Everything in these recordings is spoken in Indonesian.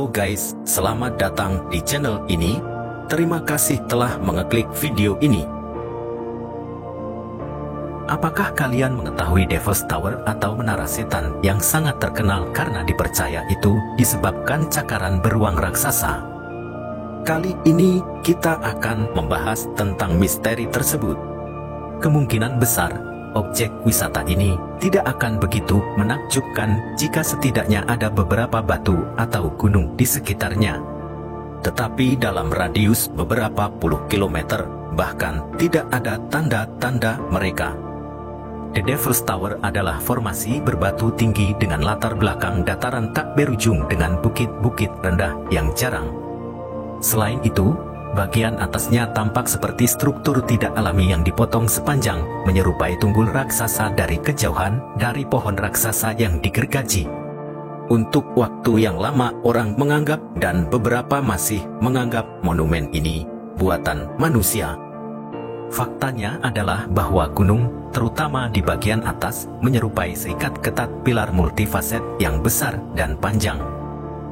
Halo guys, selamat datang di channel ini. Terima kasih telah mengeklik video ini. Apakah kalian mengetahui Devil's Tower atau Menara Setan yang sangat terkenal karena dipercaya itu disebabkan cakaran beruang raksasa? Kali ini kita akan membahas tentang misteri tersebut. Kemungkinan besar objek wisata ini tidak akan begitu menakjubkan jika setidaknya ada beberapa batu atau gunung di sekitarnya. Tetapi dalam radius beberapa puluh kilometer, bahkan tidak ada tanda-tanda mereka. The Devil's Tower adalah formasi berbatu tinggi dengan latar belakang dataran tak berujung dengan bukit-bukit rendah yang jarang. Selain itu, bagian atasnya tampak seperti struktur tidak alami yang dipotong sepanjang, menyerupai tunggul raksasa dari kejauhan dari pohon raksasa yang digergaji. Untuk waktu yang lama orang menganggap dan beberapa masih menganggap monumen ini buatan manusia. Faktanya adalah bahwa gunung, terutama di bagian atas, menyerupai seikat ketat pilar multifaset yang besar dan panjang.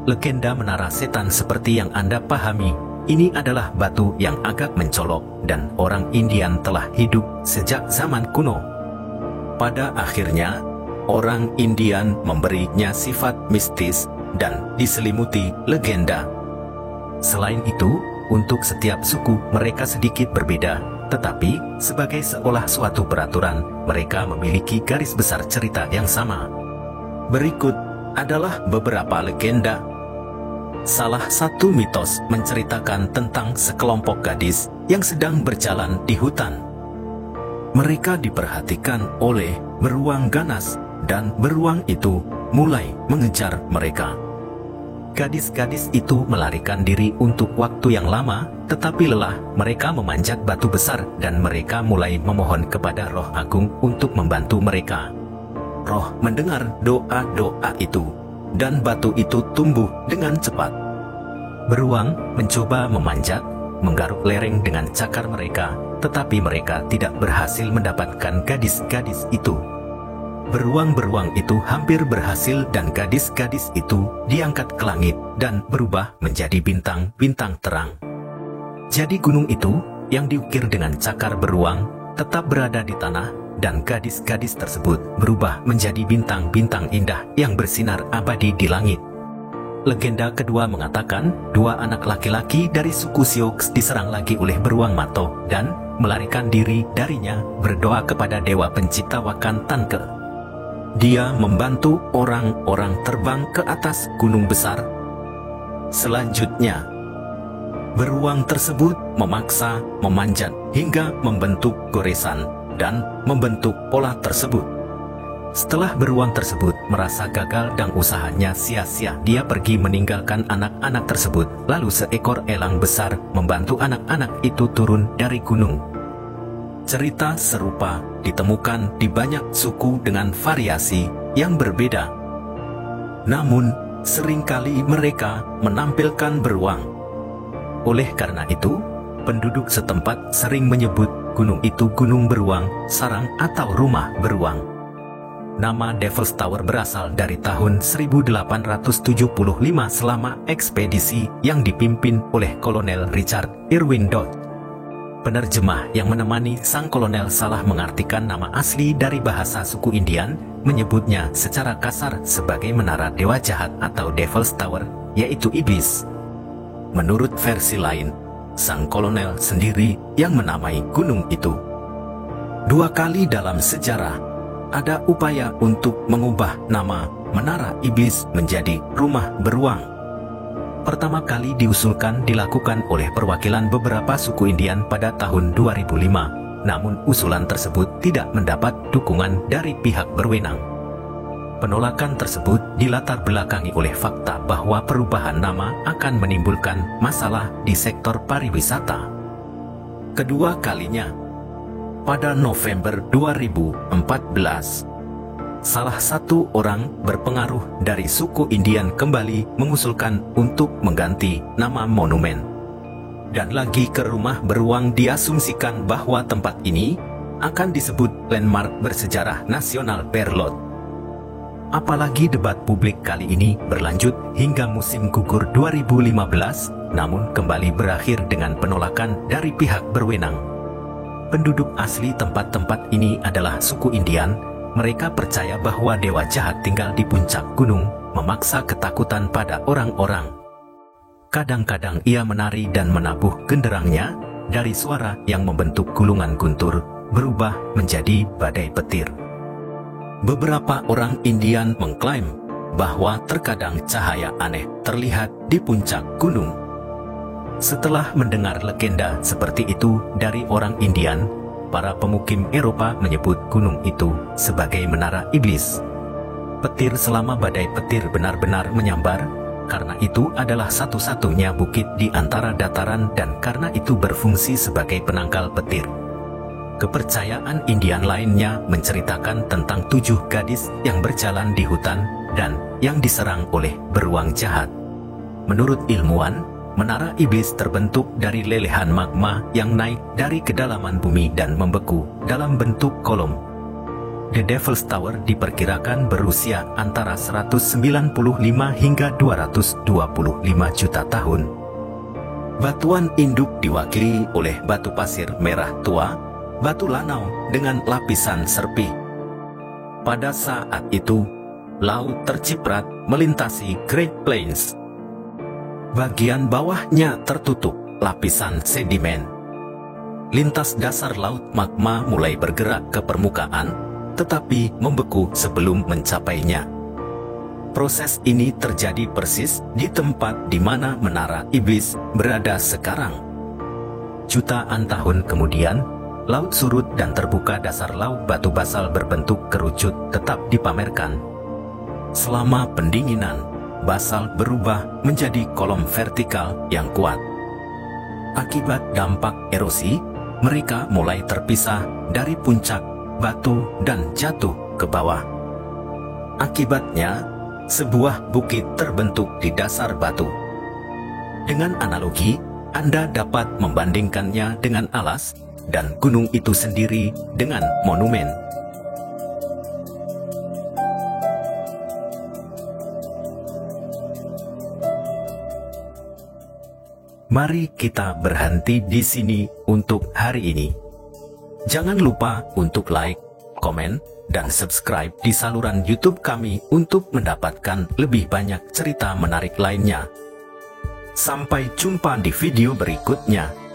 Legenda Menara Setan seperti yang Anda pahami, ini adalah batu yang agak mencolok dan orang Indian telah hidup sejak zaman kuno. Pada akhirnya, orang Indian memberinya sifat mistis dan diselimuti legenda. Selain itu, untuk setiap suku mereka sedikit berbeda, tetapi sebagai seolah suatu peraturan, mereka memiliki garis besar cerita yang sama. Berikut adalah beberapa legenda. Salah satu mitos menceritakan tentang sekelompok gadis yang sedang berjalan di hutan. Mereka diperhatikan oleh beruang ganas, dan beruang itu mulai mengejar mereka. Gadis-gadis itu melarikan diri untuk waktu yang lama, tetapi lelah mereka memanjat batu besar dan mereka mulai memohon kepada roh agung untuk membantu mereka. Roh mendengar doa-doa itu, dan batu itu tumbuh dengan cepat. Beruang mencoba memanjat, menggaruk lereng dengan cakar mereka, tetapi mereka tidak berhasil mendapatkan gadis-gadis itu. Beruang-beruang itu hampir berhasil dan gadis-gadis itu diangkat ke langit dan berubah menjadi bintang-bintang terang. Jadi gunung itu, yang diukir dengan cakar beruang, tetap berada di tanah, dan gadis-gadis tersebut berubah menjadi bintang-bintang indah yang bersinar abadi di langit. Legenda kedua mengatakan, dua anak laki-laki dari suku Sioux diserang lagi oleh beruang mato dan melarikan diri darinya, berdoa kepada dewa pencipta Wakan Tanke. Dia membantu orang-orang terbang ke atas gunung besar. Selanjutnya, beruang tersebut memaksa memanjat hingga membentuk goresan dan membentuk pola tersebut. Setelah beruang tersebut merasa gagal dan usahanya sia-sia, dia pergi meninggalkan anak-anak tersebut. Lalu seekor elang besar membantu anak-anak itu turun dari gunung. Cerita serupa ditemukan di banyak suku dengan variasi yang berbeda. Namun, seringkali mereka menampilkan beruang. Oleh karena itu, penduduk setempat sering menyebut gunung itu Gunung Beruang, Sarang atau Rumah Beruang. Nama Devil's Tower berasal dari tahun 1875 selama ekspedisi yang dipimpin oleh Kolonel Richard Irwin Dodge. Penerjemah yang menemani sang kolonel salah mengartikan nama asli dari bahasa suku Indian, menyebutnya secara kasar sebagai Menara Dewa Jahat atau Devil's Tower, yaitu iblis. Menurut versi lain, sang kolonel sendiri yang menamai gunung itu. Dua kali dalam sejarah, ada upaya untuk mengubah nama Menara Iblis menjadi Rumah Beruang. Pertama kali dilakukan oleh perwakilan beberapa suku Indian pada tahun 2005, namun usulan tersebut tidak mendapat dukungan dari pihak berwenang. Penolakan tersebut dilatar belakangi oleh fakta bahwa perubahan nama akan menimbulkan masalah di sektor pariwisata. Kedua kalinya, pada November 2014, salah satu orang berpengaruh dari suku Indian kembali mengusulkan untuk mengganti nama monumen. Dan lagi ke Rumah Beruang diasumsikan bahwa tempat ini akan disebut landmark bersejarah nasional Berlot. Apalagi debat publik kali ini berlanjut hingga musim gugur 2015, namun kembali berakhir dengan penolakan dari pihak berwenang. Penduduk asli tempat-tempat ini adalah suku Indian. Mereka percaya bahwa dewa jahat tinggal di puncak gunung, memaksa ketakutan pada orang-orang. Kadang-kadang ia menari dan menabuh genderangnya, dari suara yang membentuk gulungan guntur, berubah menjadi badai petir. Beberapa orang Indian mengklaim bahwa terkadang cahaya aneh terlihat di puncak gunung. Setelah mendengar legenda seperti itu dari orang Indian, para pemukim Eropa menyebut gunung itu sebagai Menara Iblis. Petir selama badai petir benar-benar menyambar, karena itu adalah satu-satunya bukit di antara dataran dan karena itu berfungsi sebagai penangkal petir. Kepercayaan Indian lainnya menceritakan tentang 7 gadis yang berjalan di hutan dan yang diserang oleh beruang jahat. Menurut ilmuwan, Menara Iblis terbentuk dari lelehan magma yang naik dari kedalaman bumi dan membeku dalam bentuk kolom. The Devil's Tower diperkirakan berusia antara 195 hingga 225 juta tahun. Batuan induk diwakili oleh batu pasir merah tua, batu lanau dengan lapisan serpi. Pada saat itu, laut terciprat melintasi Great Plains. Bagian bawahnya tertutup lapisan sedimen. Lintas dasar laut magma mulai bergerak ke permukaan, tetapi membeku sebelum mencapainya. Proses ini terjadi persis di tempat di mana Menara Iblis berada sekarang. Jutaan tahun kemudian, laut surut dan terbuka dasar laut batu basal berbentuk kerucut tetap dipamerkan. Selama pendinginan, basal berubah menjadi kolom vertikal yang kuat. Akibat dampak erosi, mereka mulai terpisah dari puncak batu dan jatuh ke bawah. Akibatnya, sebuah bukit terbentuk di dasar batu. Dengan analogi, Anda dapat membandingkannya dengan alas dan gunung itu sendiri dengan monumen. Mari kita berhenti di sini untuk hari ini. Jangan lupa untuk like, komen, dan subscribe di saluran YouTube kami untuk mendapatkan lebih banyak cerita menarik lainnya. Sampai jumpa di video berikutnya.